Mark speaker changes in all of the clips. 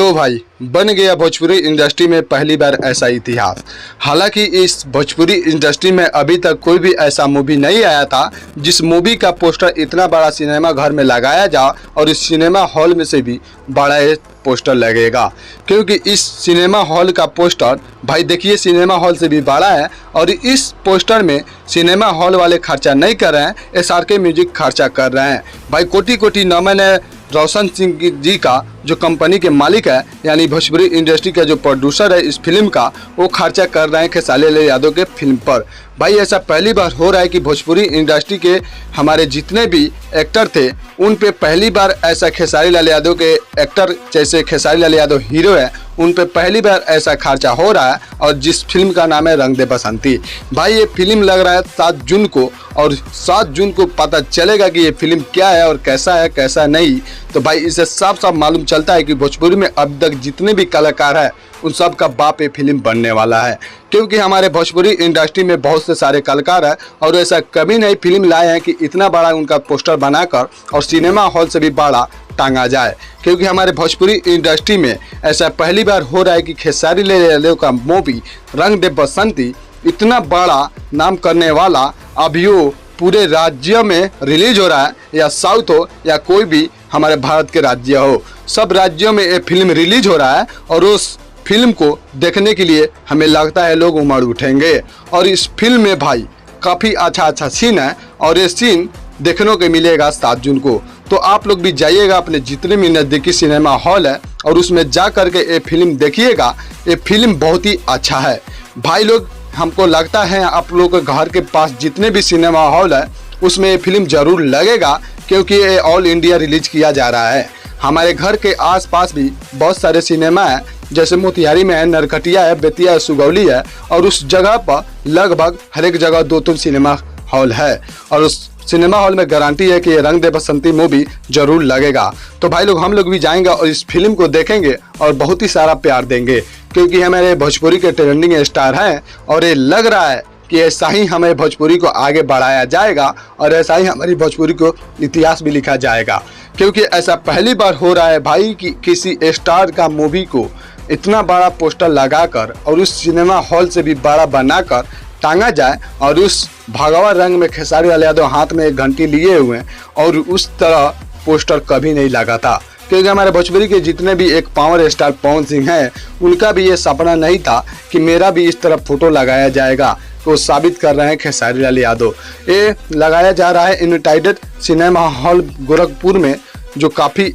Speaker 1: तो भाई बन गया भोजपुरी इंडस्ट्री में पहली बार ऐसा इतिहास। हालांकि इस भोजपुरी इंडस्ट्री में अभी तक कोई भी ऐसा मूवी नहीं आया था जिस मूवी का पोस्टर इतना बड़ा सिनेमा घर में लगाया जा और इस सिनेमा हॉल में से भी बड़ा ये पोस्टर लगेगा, क्योंकि इस सिनेमा हॉल का पोस्टर भाई देखिए सिनेमा हॉल से भी बड़ा है। और इस पोस्टर में सिनेमा हॉल वाले खर्चा नहीं कर रहे हैं, SRK म्यूजिक खर्चा कर रहे हैं। भाई कोटि कोटि नमन है रोशन सिंह जी का, जो कंपनी के मालिक है, यानी भोजपुरी इंडस्ट्री का जो प्रोड्यूसर है इस फिल्म का, वो खर्चा कर रहे हैं खेसारी लाल यादव के फिल्म पर। भाई ऐसा पहली बार हो रहा है कि भोजपुरी इंडस्ट्री के हमारे जितने भी एक्टर थे उन पे पहली बार ऐसा खेसारी लाल यादव के एक्टर जैसे खेसारी लाल यादव हीरो है उन पे पहली बार ऐसा खर्चा हो रहा है। और जिस फिल्म का नाम है रंग दे बसंती। भाई ये फिल्म लग रहा है 7 जून को, और 7 जून को पता चलेगा कि ये फिल्म क्या है और कैसा है कैसा नहीं। तो भाई इससे साफ साफ मालूम चलता है कि भोजपुरी में अब तक जितने भी कलाकार हैं उन सब का बाप ये फिल्म बनने वाला है, क्योंकि हमारे भोजपुरी इंडस्ट्री में बहुत से सारे कलाकार हैं और ऐसा कभी नहीं फिल्म लाए हैं कि इतना बड़ा उनका पोस्टर बनाकर और सिनेमा हॉल से भी बड़ा टांगा जाए। क्योंकि हमारे भोजपुरी इंडस्ट्री में ऐसा पहली बार हो रहा है कि खेसारी लाल यादव का मूवी रंग दे बसंती इतना बड़ा नाम करने वाला अभी वो पूरे राज्य में रिलीज हो रहा है, या साउथ हो या कोई भी हमारे भारत के राज्य हो, सब राज्यों में ये फिल्म रिलीज हो रहा है। और उस फिल्म को देखने के लिए हमें लगता है लोग उमड़ उठेंगे। और इस फिल्म में भाई काफ़ी अच्छा सीन है और ये सीन देखने को मिलेगा 7 जून को। तो आप लोग भी जाइएगा अपने जितने भी नज़दीकी सिनेमा हॉल है और उसमें जा करके ये फिल्म देखिएगा। ये फिल्म बहुत ही अच्छा है भाई लोग। हमको लगता है आप लोग के घर के पास जितने भी सिनेमा हॉल है उसमें ये फिल्म ज़रूर लगेगा, क्योंकि ये ऑल इंडिया रिलीज किया जा रहा है। हमारे घर के आसपास भी बहुत सारे सिनेमा है, जैसे मोतिहारी में है, नरकटिया है, बेतिया है, सुगौली है, और उस जगह पर लगभग हर एक जगह 2-3 सिनेमा हॉल है। और उस सिनेमा हॉल में गारंटी है कि ये रंग दे बसंती मूवी जरूर लगेगा। तो भाई लोग हम लोग भी जाएंगे और इस फिल्म को देखेंगे और बहुत ही सारा प्यार देंगे, क्योंकि हमारे भोजपुरी के ट्रेंडिंग स्टार हैं और ये लग रहा है कि ऐसा ही हमारे भोजपुरी को आगे बढ़ाया जाएगा और ऐसा ही हमारी भोजपुरी को इतिहास भी लिखा जाएगा। क्योंकि ऐसा पहली बार हो रहा है भाई कि किसी स्टार का मूवी को इतना बड़ा पोस्टर लगाकर और उस सिनेमा हॉल से भी बड़ा बनाकर टांगा जाए, और उस भगवा रंग में खेसारी लाल यादव हाथ में एक घंटी लिए हुए हैं, और उस तरह पोस्टर कभी नहीं लगा था। क्योंकि हमारे भोजपुरी के जितने भी एक पावर स्टार पवन सिंह हैं उनका भी ये सपना नहीं था कि मेरा भी इस तरह फोटो लगाया जाएगा। तो साबित कर रहे हैं खेसारी लाल यादव। ये लगाया जा रहा है यूनाइटेड सिनेमा हॉल गोरखपुर में, जो काफ़ी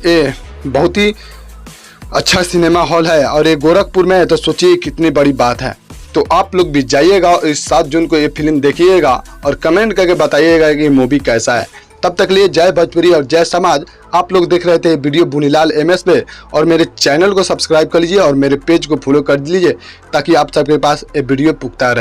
Speaker 1: बहुत ही अच्छा सिनेमा हॉल है, और ये गोरखपुर में है तो सोचिए कितनी बड़ी बात है। तो आप लोग भी जाइएगा और इस 7 जून को ये फिल्म देखिएगा और कमेंट करके बताइएगा कि मूवी कैसा है। तब तक लिए जय भोजपुरी और जय समाज। आप लोग देख रहे थे वीडियो बुनीलाल MS पे, और मेरे चैनल को सब्सक्राइब कर लीजिए और मेरे पेज को फॉलो कर लीजिए ताकि आप सबके पास ये वीडियो पुख्ता रहे।